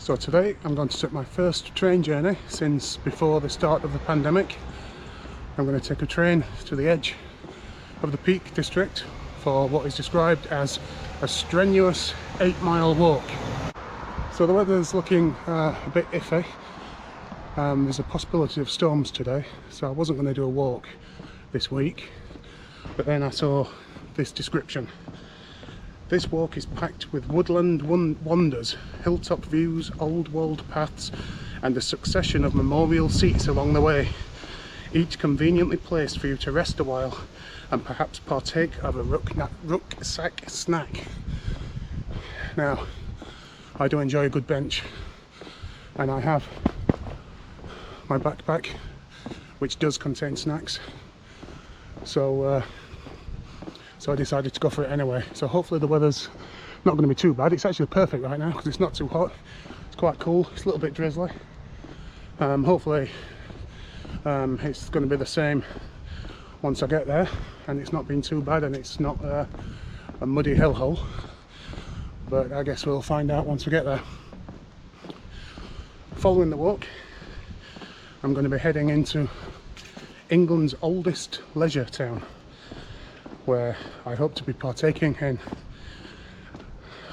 So today I'm going to take my first train journey since before the start of the pandemic. I'm going to take a train to the edge of the Peak District for what is described as a strenuous 8-mile walk. So the weather's looking a bit iffy. There's a possibility of storms today, so I wasn't going to do a walk this week, but then I saw this description. This walk is packed with woodland wonders, hilltop views, old world paths and a succession of memorial seats along the way, each conveniently placed for you to rest a while and perhaps partake of a rucksack snack. Now, I do enjoy a good bench, and I have my backpack which does contain snacks, so I decided to go for it anyway. So hopefully the weather's not going to be too bad. It's actually perfect right now because it's not too hot, it's quite cool, it's a little bit drizzly. Hopefully it's going to be the same once I get there, and it's not been too bad and it's not a muddy hellhole, but I guess we'll find out once we get there. Following the walk, I'm going to be heading into England's oldest leisure town, where I hope to be partaking in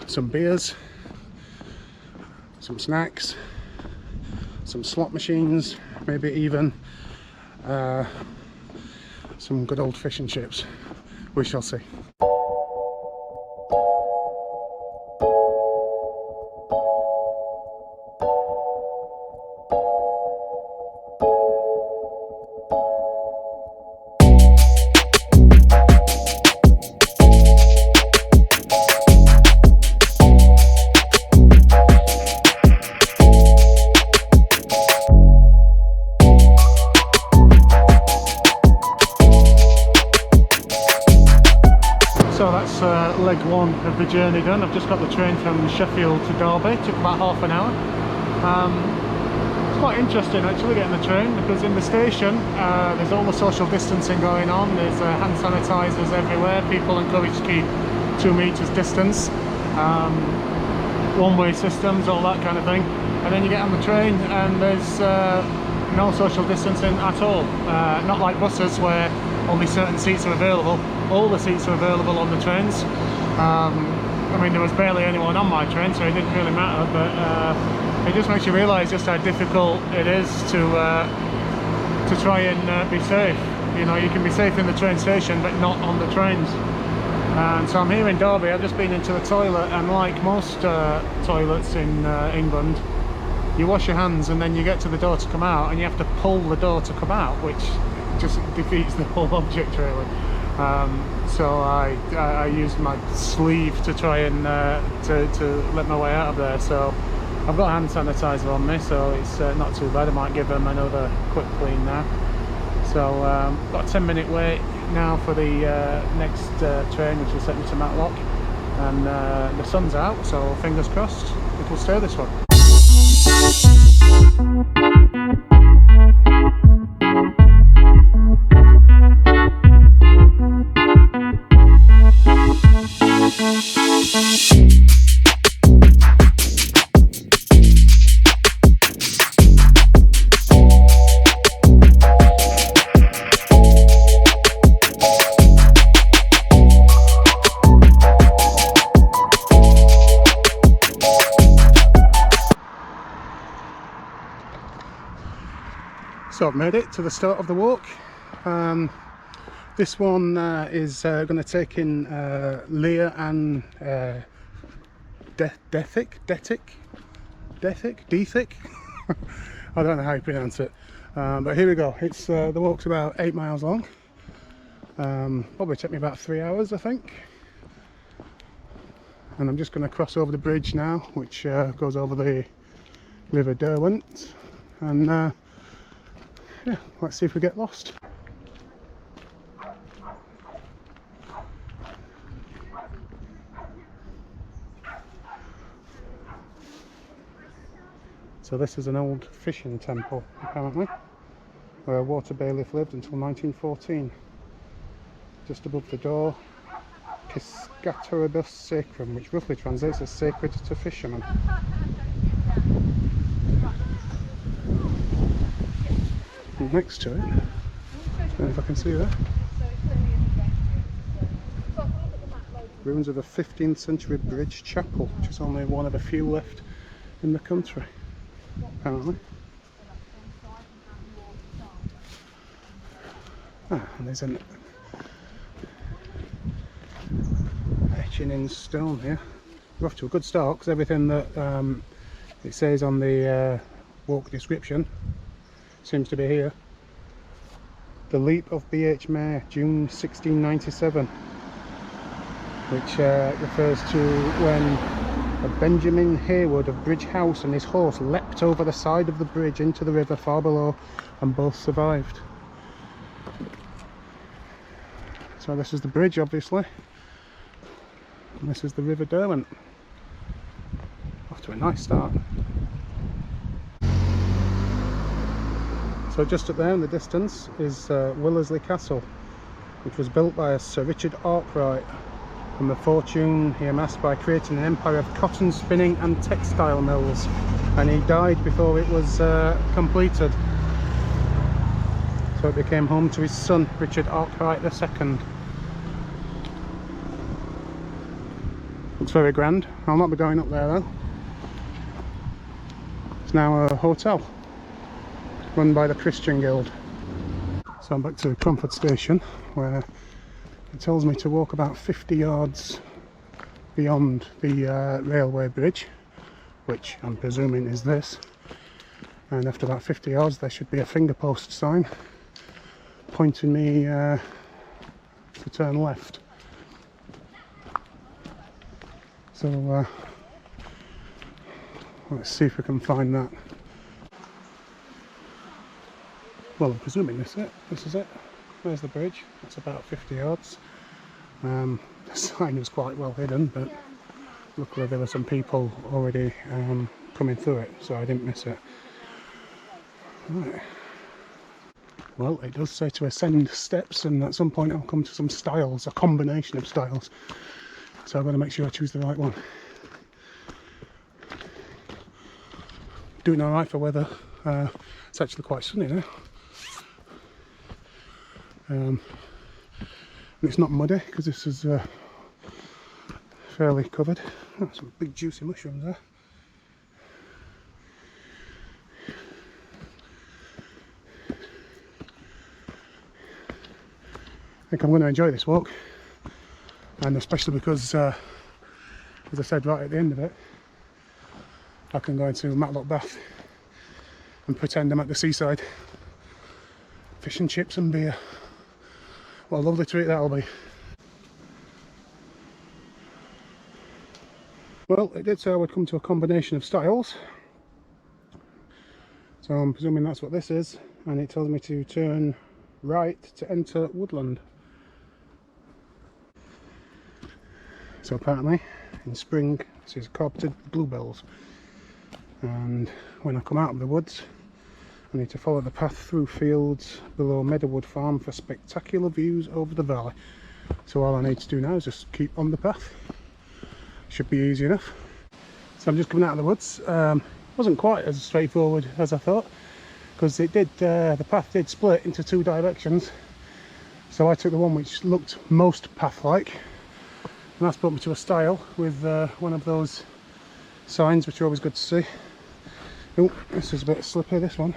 some beers, some snacks, some slot machines, maybe even some good old fish and chips. We shall see. So that's leg one of the journey done. I've just got the train from Sheffield to Derby. It took about half an hour. It's quite interesting actually getting the train, because in the station there's all the social distancing going on. There's hand sanitizers everywhere. People encouraged to keep 2 meters distance, one-way systems, all that kind of thing. And then you get on the train and there's no social distancing at all. Not like buses where only certain seats are available. All the seats are available on the trains. I mean, there was barely anyone on my train, so it didn't really matter, but it just makes you realise just how difficult it is to try and be safe. You know, you can be safe in the train station but not on the trains. And so I'm here in Derby. I've just been into the toilet, and like most toilets in England, you wash your hands and then you get to the door to come out, and you have to pull the door to come out, which just defeats the whole object really. So I used my sleeve to try and to let my way out of there. So I've got hand sanitizer on me, so it's not too bad. I might give them another quick clean now. So got a 10-minute wait now for the next train, which will take me to Matlock, and the sun's out, so fingers crossed it will stay this one. So I've made it to the start of the walk. This one is going to take in Lea and Dethick. I don't know how you pronounce it, but here we go. It's the walk's about 8 miles long. Probably take me about 3 hours, I think. And I'm just going to cross over the bridge now, which goes over the River Derwent, and yeah, let's see if we get lost. So this is an old fishing temple, apparently, where a water bailiff lived until 1914. Just above the door, Piscatoribus Sacrum, which roughly translates as sacred to fishermen. chapel next to it. I don't know if I can see that. Ruins of a 15th century bridge chapel, which is only one of a few left in the country, apparently. Ah, and there's an etching in stone here. We're off to a good start because everything that it says on the walk description seems to be here. The Leap of B.H. Mayor, June 1697, which refers to when a Benjamin Haywood of Bridge House and his horse leapt over the side of the bridge into the river far below, and both survived. So this is the bridge, obviously, and this is the River Derwent. Off to a nice start. So just up there in the distance is Willersley Castle, which was built by a Sir Richard Arkwright, and the fortune he amassed by creating an empire of cotton spinning and textile mills, and he died before it was completed. So it became home to his son, Richard Arkwright II. Looks very grand. I'll not be going up there though. It's now a hotel run by the Christian Guild. So I'm back to Cromford station, where it tells me to walk about 50 yards beyond the railway bridge, which I'm presuming is this, and after about 50 yards there should be a finger post sign pointing me to turn left. So let's see if we can find that. Well, I'm presuming this is it. There's the bridge. That's about 50 yards. The sign was quite well hidden, but luckily there were some people already coming through it, so I didn't miss it. Right. Well, it does say to ascend steps, and at some point I'll come to some stiles, a combination of stiles. So I've got to make sure I choose the right one. Doing alright for weather. It's actually quite sunny now. And it's not muddy because this is fairly covered. Oh, some big juicy mushrooms there. I think I'm going to enjoy this walk, and especially because, as I said right at the end of it, I can go into Matlock Bath and pretend I'm at the seaside. Fish and chips and beer. What a lovely treat that'll be. Well, it did say I would come to a combination of stiles, so I'm presuming that's what this is, and it tells me to turn right to enter woodland. So apparently in spring this is carpeted bluebells, and when I come out of the woods I need to follow the path through fields below Meadowood Farm for spectacular views over the valley. So all I need to do now is just keep on the path. Should be easy enough. So I'm just coming out of the woods. Wasn't quite as straightforward as I thought, because it did the path did split into two directions. So I took the one which looked most path-like, and that's brought me to a stile with one of those signs, which are always good to see. Oh, this is a bit slippy, this one.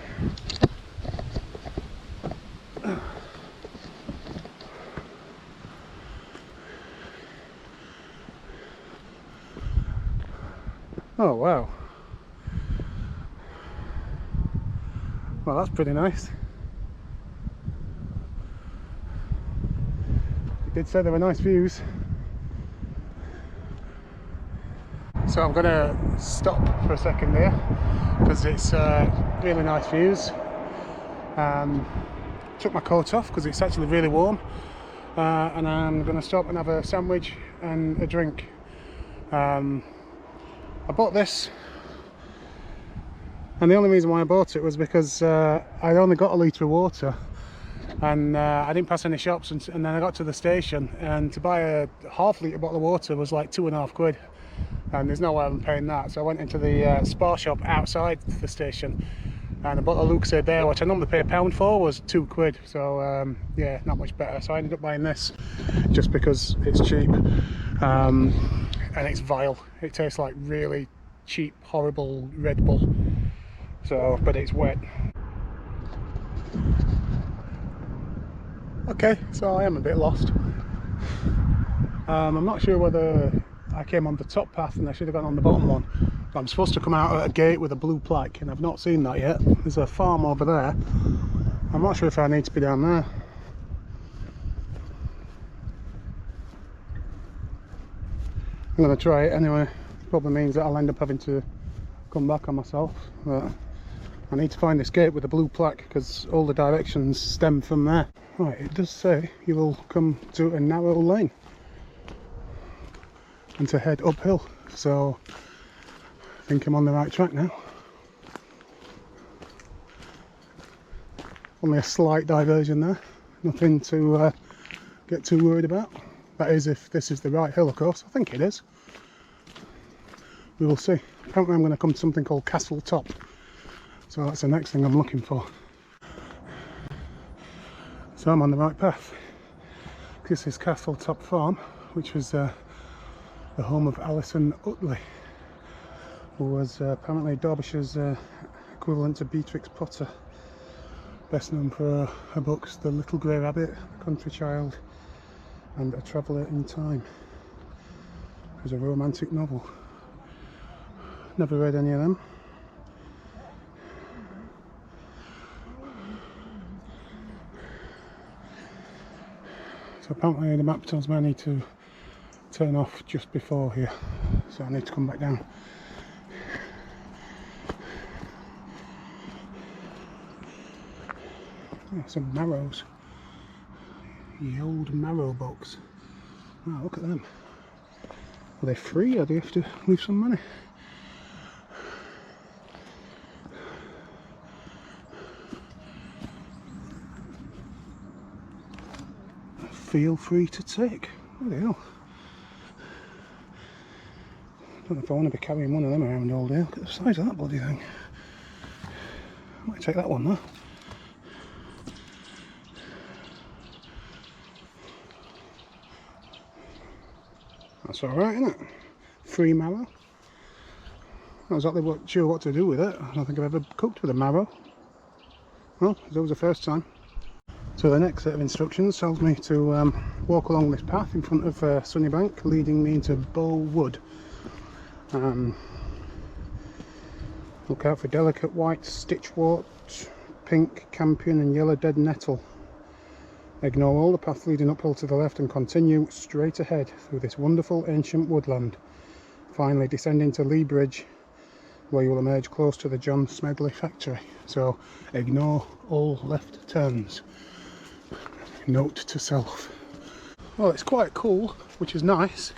Oh wow. Well, that's pretty nice. It did say there were nice views. So I'm going to stop for a second there, because it's really nice views. Took my coat off because it's actually really warm, and I'm going to stop and have a sandwich and a drink. I bought this, and the only reason why I bought it was because I only got a litre of water, and I didn't pass any shops, and then I got to the station, and to buy a half-litre bottle of water was like £2.50, and there's no way I'm paying that. So I went into the Spar shop outside the station and a bottle of Lucozade there, which I normally pay £1 for, was £2. So yeah, not much better. So I ended up buying this just because it's cheap, and it's vile. It tastes like really cheap, horrible Red Bull. So, but it's wet. Okay, so I am a bit lost. I'm not sure whether I came on the top path and I should have gone on the bottom one. But I'm supposed to come out at a gate with a blue plaque, and I've not seen that yet. There's a farm over there. I'm not sure if I need to be down there. I'm going to try it anyway. Probably means that I'll end up having to come back on myself. But I need to find this gate with the blue plaque because all the directions stem from there. Right, it does say you will come to a narrow lane and to head uphill, so I think I'm on the right track now. Only a slight diversion there, nothing to get too worried about. That is, if this is the right hill, of course. I think it is. We will see. Apparently I'm going to come to something called Castle Top, so that's the next thing I'm looking for. So I'm on the right path. This is Castle Top Farm, which was the home of Alison Uttley, who was apparently Derbyshire's equivalent to Beatrix Potter, best known for her books The Little Grey Rabbit, The Country Child and A Traveller in Time. It was a romantic novel. Never read any of them. So apparently the map tells me I need to turn off just before here, so I need to come back down. Oh, some marrows. The old marrow box. Wow, look at them. Are they free or do you have to leave some money? Feel free to take. What the hell? I don't know if I want to be carrying one of them around all day. Look at the size of that bloody thing. I might take that one though. That's alright, isn't it? Free marrow. Not exactly sure what to do with it. I don't think I've ever cooked with a marrow. Well, it's always the first time. So the next set of instructions tells me to walk along this path in front of Sunnybank, leading me into Bow Wood. Look out for delicate white stitchwort, pink campion and yellow dead nettle. Ignore all the path leading uphill to the left and continue straight ahead through this wonderful ancient woodland. Finally descend into Lea Bridge, where you will emerge close to the John Smedley factory. So ignore all left turns. Note to self. Well, it's quite cool, which is nice.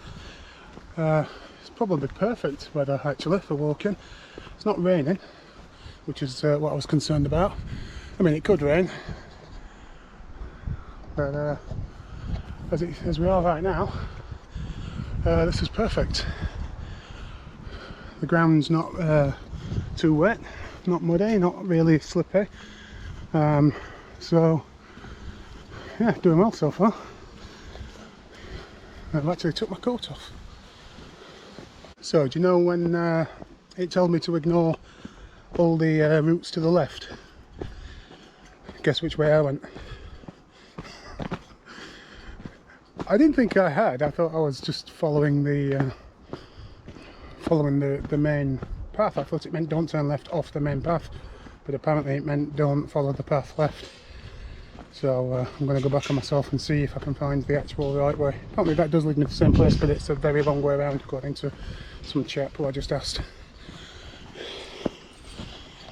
It's probably perfect weather actually for walking. It's not raining, which is what I was concerned about. I mean, it could rain, but as we are right now, this is perfect. The ground's not too wet, not muddy, not really slippy. So yeah, doing well so far. I've actually took my coat off. So, do you know when it told me to ignore all the routes to the left? Guess which way I went? I didn't think I had. I thought I was just following the main path. I thought it meant don't turn left off the main path, but apparently it meant don't follow the path left. So I'm going to go back on myself and see if I can find the actual right way. Apparently that does lead me to the same place, but it's a very long way around according to some chap who I just asked.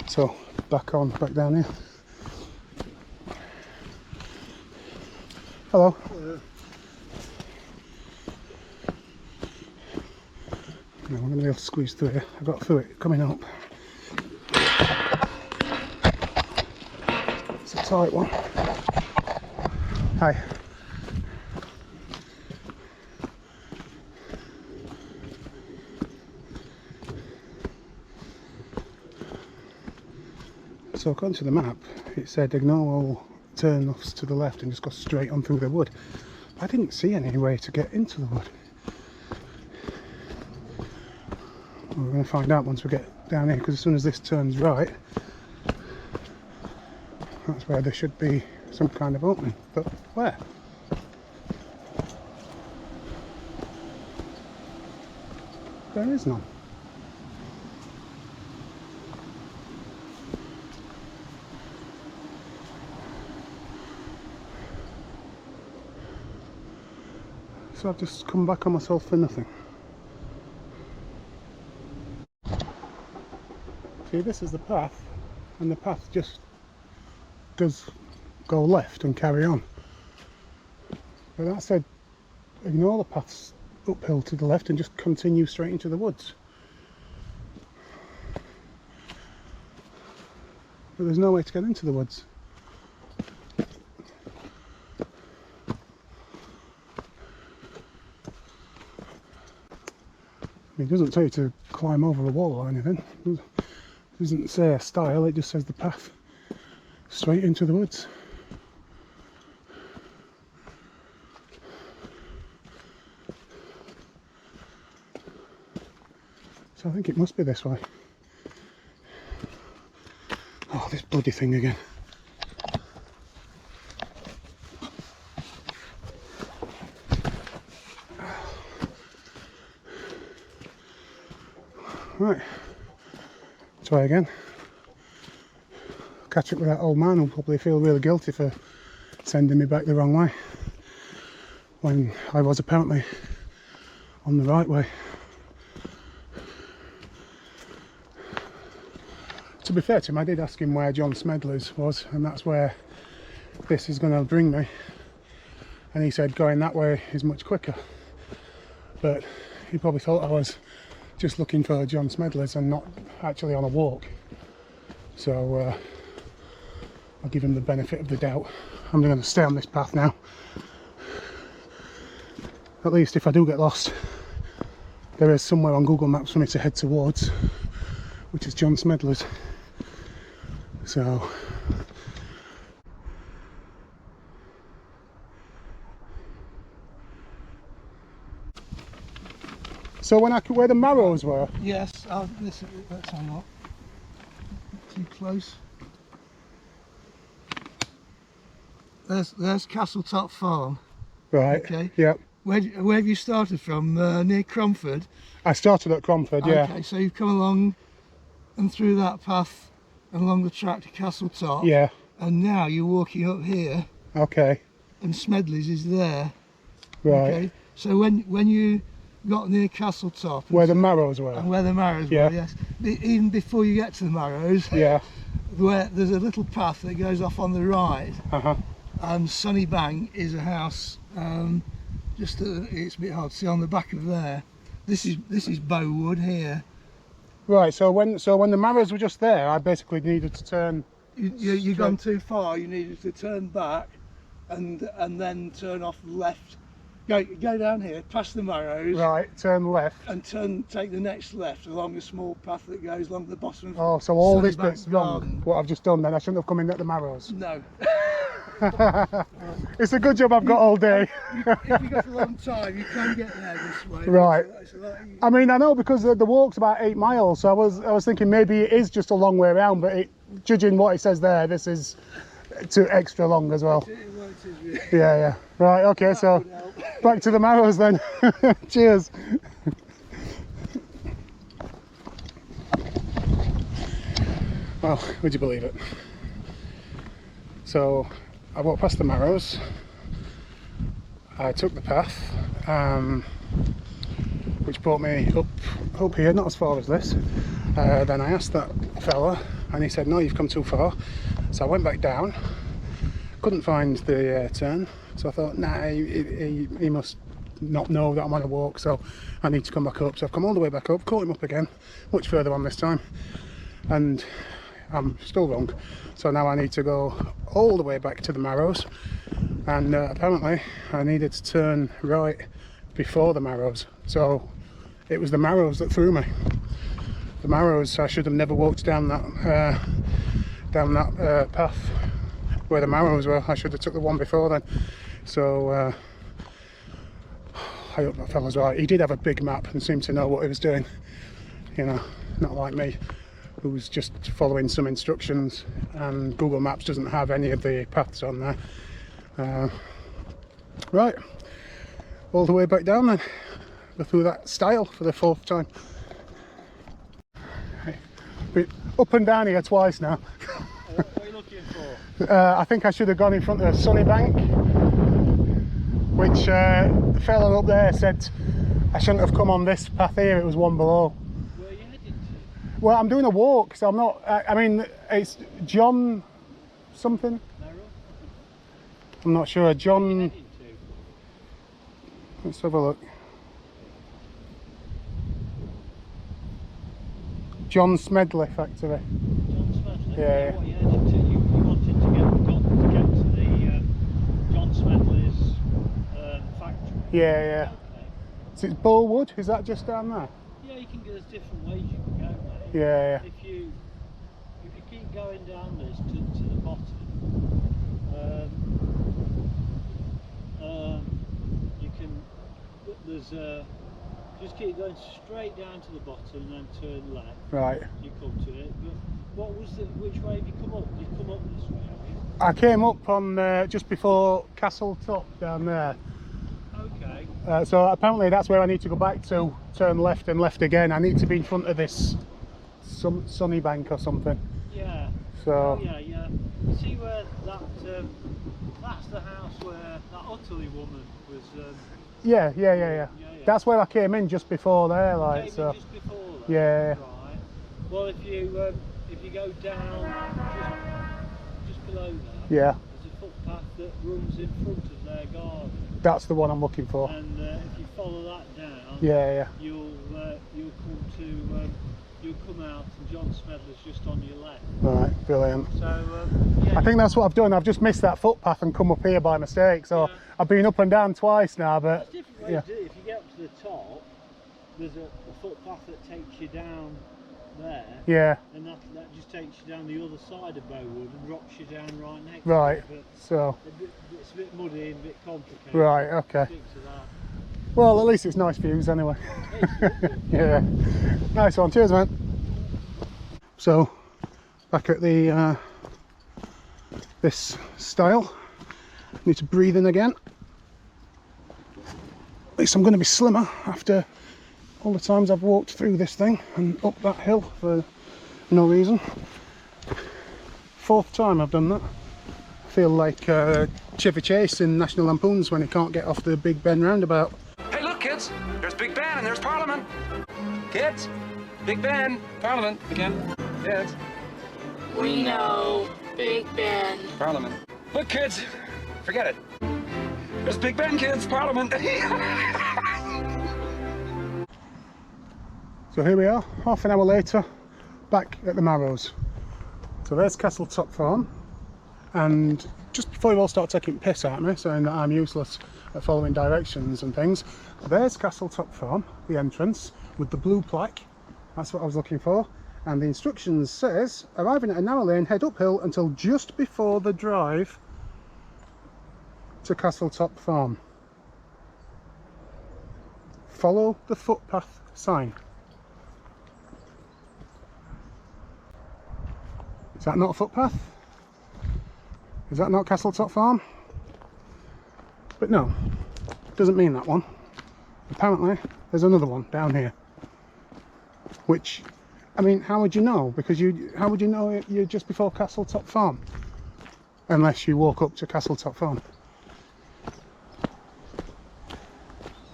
So back down here. Hello. Hello. No, I'm going to be able to squeeze through here. I got through it coming up. It's a tight one. Hi. So according to the map, it said ignore all turn-offs to the left and just go straight on through the wood. I didn't see any way to get into the wood. We're going to find out once we get down here, because as soon as this turns right, that's where there should be some kind of opening. But where? There is none. So I've just come back on myself for nothing. See, this is the path, and the path just does go left and carry on. But that said, ignore the paths uphill to the left and just continue straight into the woods. But there's no way to get into the woods. It doesn't tell you to climb over a wall or anything. It doesn't say a style, it just says the path straight into the woods. So I think it must be this way. Oh, this bloody thing again. Right, try again. Catch up with that old man who'll probably feel really guilty for sending me back the wrong way when I was apparently on the right way. To be fair to him, I did ask him where John Smedley's was, and that's where this is going to bring me, and he said going that way is much quicker, but he probably thought I was just looking for John Smedley's and not actually on a walk. So I'll give him the benefit of the doubt. I'm going to stay on this path now. At least if I do get lost, there is somewhere on Google Maps for me to head towards, which is John Smedley's. So where the marrows were? Yes, listen, let's hang on. Too close. There's Castletop Farm. Right. Okay. Yep. Where have you started from? Near Cromford? I started at Cromford, yeah. Okay, so you've come along and through that path along the track to Castletop. Yeah. And now you're walking up here. Okay. And Smedleys is there. Right. Okay. So when you got near Castletop, where the marrows were. And where the marrows were, yes. Even before you get to the marrows, yeah. Where there's a little path that goes off on the right. Uh-huh. And Sunnybank is a house. It's a bit hard to see on the back of there. This is Bowood here. Right. So when the marrows were just there, I basically needed to turn. You've gone too far. You needed to turn back, and then turn off left. Go down here, past the marrows. Right, turn left. And take the next left along a small path that goes along the bottom of Oh, so all this Sunnybank bit's wrong, what I've just done then. I shouldn't have come in at the marrows. No. It's a good job I've got all day. If you've got a long time, you can get there this way. Right. I mean, I know because the walk's about 8 miles, so I was thinking maybe it is just a long way around, but judging what it says there, this is too extra long as well. Yeah. Right, okay, so back to the marrows then. Cheers. Well, would you believe it? So I walked past the marrows, I took the path, which brought me up here, not as far as this. Then I asked that fella and he said, no, you've come too far. So I went back down, couldn't find the turn, so I thought, nah, he must not know that I'm on a walk, so I need to come back up. So I've come all the way back up, caught him up again, much further on this time, and I'm still wrong. So now I need to go all the way back to the marrows, and apparently I needed to turn right before the marrows. So it was the marrows that threw me. The marrows, I should have never walked down down that path where the marrows were. I should have took the one before then. So I hope that fella's right. He did have a big map and seemed to know what he was doing. You know, not like me, who's just following some instructions, and Google Maps doesn't have any of the paths on there. Right, all the way back down then. Go through that stile for the 4th time. Been up and down here twice now. What are you looking for? I think I should have gone in front of Sunny Bank, which the fella up there said I shouldn't have come on this path here, it was one below. Where are you heading to? Well, I'm doing a walk, so I'm not, I mean, it's John something? Narrow? I'm not sure, Where are you John, heading to? let's have a look. John Smedley factory. John Smedley? Yeah. What are you heading to? You wanted to get to the John Smedley's factory? Yeah. Okay. So it's Bullwood, is that just down there? Yeah, you can go, there's different ways you can go, mate. Yeah. If you keep going down this to the bottom, you can, there's just keep going straight down to the bottom and then turn left. Right. You come to it. But which way have you come up? You've come up this way, have you? I came up on just before Castle Top down there. Okay. So apparently that's where I need to go back to, turn left and left again. I need to be in front of this Sunny Bank or something. Yeah. So Oh, yeah. You see where that that's the house where that Uttley woman was. yeah. That's where I came in just before there, like, Came so. in just before that. Yeah. Right. Well, if you go down just below that, Yeah, there's a footpath that runs in front of their garden, that's the one I'm looking for. and if you follow that down, Yeah. you'll come to you'll come out, and John Smedley's just on your left. Right, brilliant. So yeah, I think that's what I've done. I've just missed that footpath and come up here by mistake. So Yeah. I've been up and down twice now, but there's different ways yeah. to do it. If you get up to the top, there's a footpath that takes you down there, Yeah, and that just takes you down the other side of Bowood and drops you down right next right. to it. So, But it's a bit muddy and a bit complicated. right, okay. Stick to that. Well, at least it's nice views anyway. Yeah, nice one. Cheers, man. So, back at the this stile. Need to breathe in again. At least I'm going to be slimmer after all the times I've walked through this thing and up that hill for no reason. 4th time I've done that. I feel like Chevy Chase in National Lampoons when he can't get off the Big Ben roundabout. Hey, look, kids! There's Big Ben and there's Parliament! Kids! Big Ben! Parliament again. Kids! We know, Big Ben. Parliament. Look, kids! Forget it. There's Big Ben, kids! Parliament! So here we are, half an hour later, back at the Marrows. So there's Castle Top Farm, and just before you all start taking piss at me, saying that I'm useless at following directions and things, there's Castle Top Farm, the entrance, with the blue plaque. That's what I was looking for. And the instructions says, arriving at a narrow lane, head uphill until just before the drive to Castle Top Farm. Follow the footpath sign. Is that not a footpath? Is that not Castle Top Farm? But no, doesn't mean that one. Apparently there's another one down here. Which, I mean, how would you know? Because how would you know you're just before Castle Top Farm? Unless you walk up to Castle Top Farm.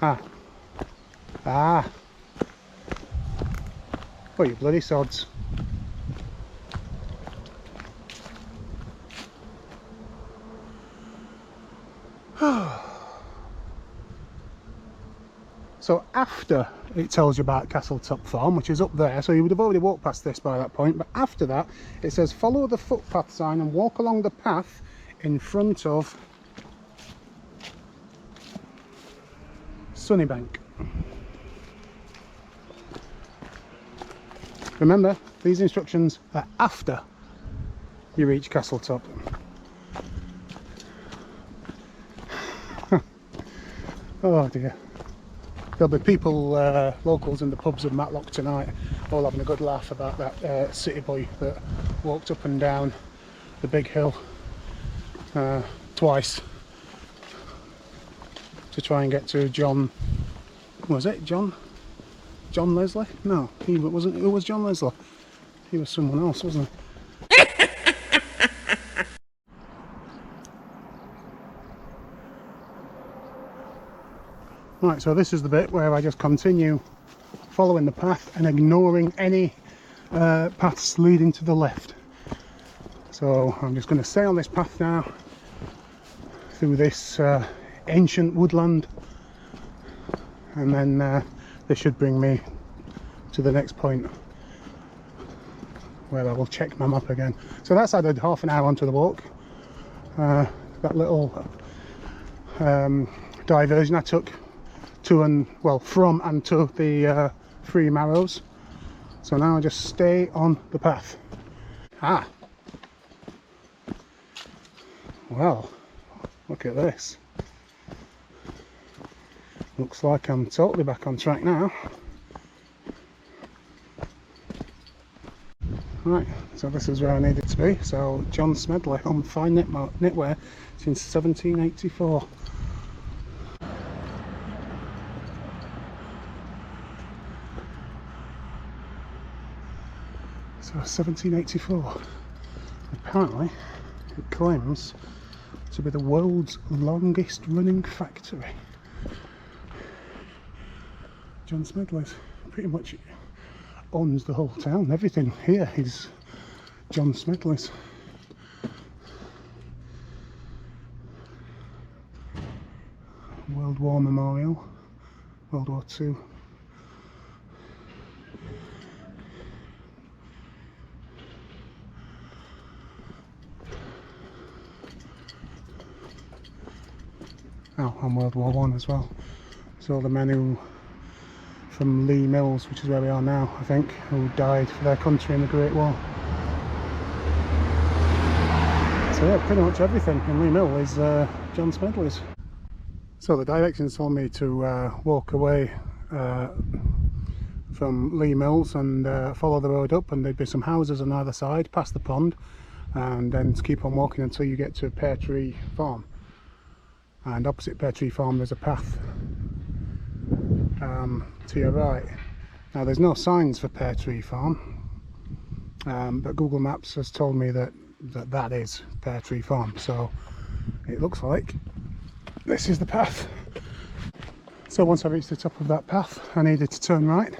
Ah. Oh, you bloody sods. So after it tells you about Castle Top Farm, which is up there, so you would have already walked past this by that point, but after that it says follow the footpath sign and walk along the path in front of Sunnybank. Remember, these instructions are after you reach Castle Top. Oh dear. There'll be people, locals in the pubs of Matlock tonight, all having a good laugh about that city boy that walked up and down the big hill twice to try and get to John. Was it John Leslie? No, he wasn't. Who was John Leslie? He was someone else, wasn't he? Right, so this is the bit where I just continue following the path and ignoring any paths leading to the left. So I'm just going to stay on this path now through this ancient woodland, and then this should bring me to the next point where I will check my map again. So that's added half an hour onto the walk. That little diversion I took from and to the Three Marrows. So now I just stay on the path. Well, look at this. Looks like I'm totally back on track now. Right, so this is where I needed to be. So John Smedley on fine knitwear since 1784. So 1784. Apparently it claims to be the world's longest running factory. John Smedley's pretty much owns the whole town. Everything here is John Smedley's. World War Memorial, World War II. Oh, and World War One as well. So the men who from Lea Mills, which is where we are now, I think, who died for their country in the Great War. So yeah, pretty much everything in Lea Mill is John Smedley's. So the directions told me to walk away from Lea Mills and follow the road up, and there'd be some houses on either side, past the pond, and then keep on walking until you get to Pear Tree Farm. And opposite Pear Tree Farm there's a path to your right. Now there's no signs for Pear Tree Farm, but Google Maps has told me that is Pear Tree Farm, so it looks like this is the path. So once I reached the top of that path I needed to turn right,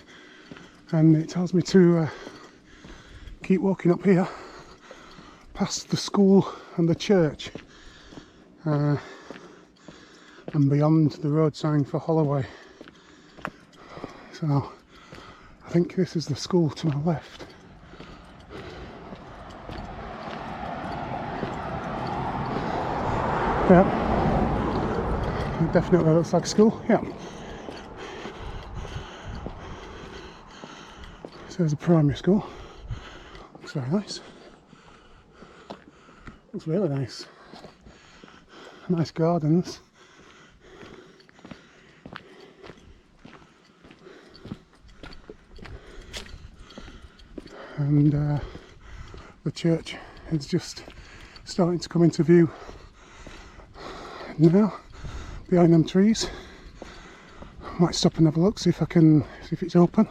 and it tells me to keep walking up here past the school and the church and beyond the road sign for Holloway. So I think this is the school to my left. Yeah, it definitely looks like school. Yeah. So there's a primary school. Looks very nice. Looks really nice. Nice gardens. And the church is just starting to come into view now, behind them trees. Might stop and have a look, see if it's open.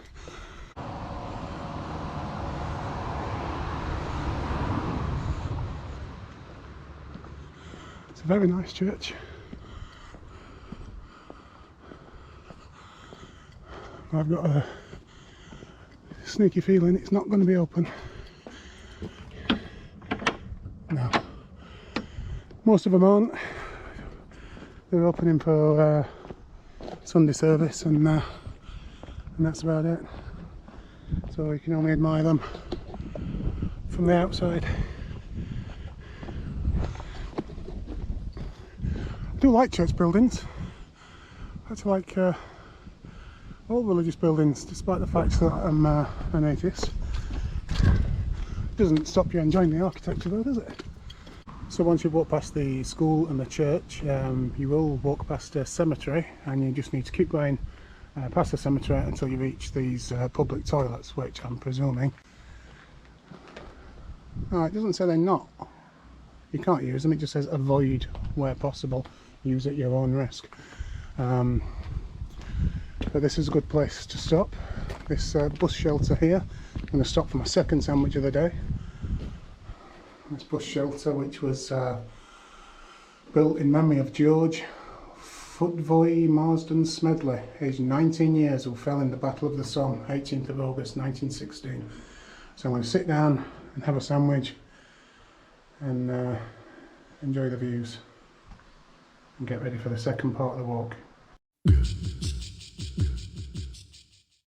It's a very nice church. I've got a sneaky feeling it's not going to be open. No. Most of them aren't. They're opening for Sunday service and that's about it. So you can only admire them from the outside. I do like church buildings. I actually like all religious buildings, despite the fact that I'm an atheist. Doesn't stop you enjoying the architecture though, does it? So once you've walked past the school and the church, you will walk past a cemetery, and you just need to keep going past the cemetery until you reach these public toilets, which I'm presuming... Oh, it doesn't say they're not. You can't use them, it just says avoid where possible, use at your own risk. But this is a good place to stop. This bus shelter here, I'm going to stop for my second sandwich of the day. This bus shelter, which was built in memory of George Footvoy Marsden Smedley, aged 19 years, who fell in the Battle of the Somme, 18th of August 1916. So I'm going to sit down and have a sandwich and enjoy the views and get ready for the second part of the walk.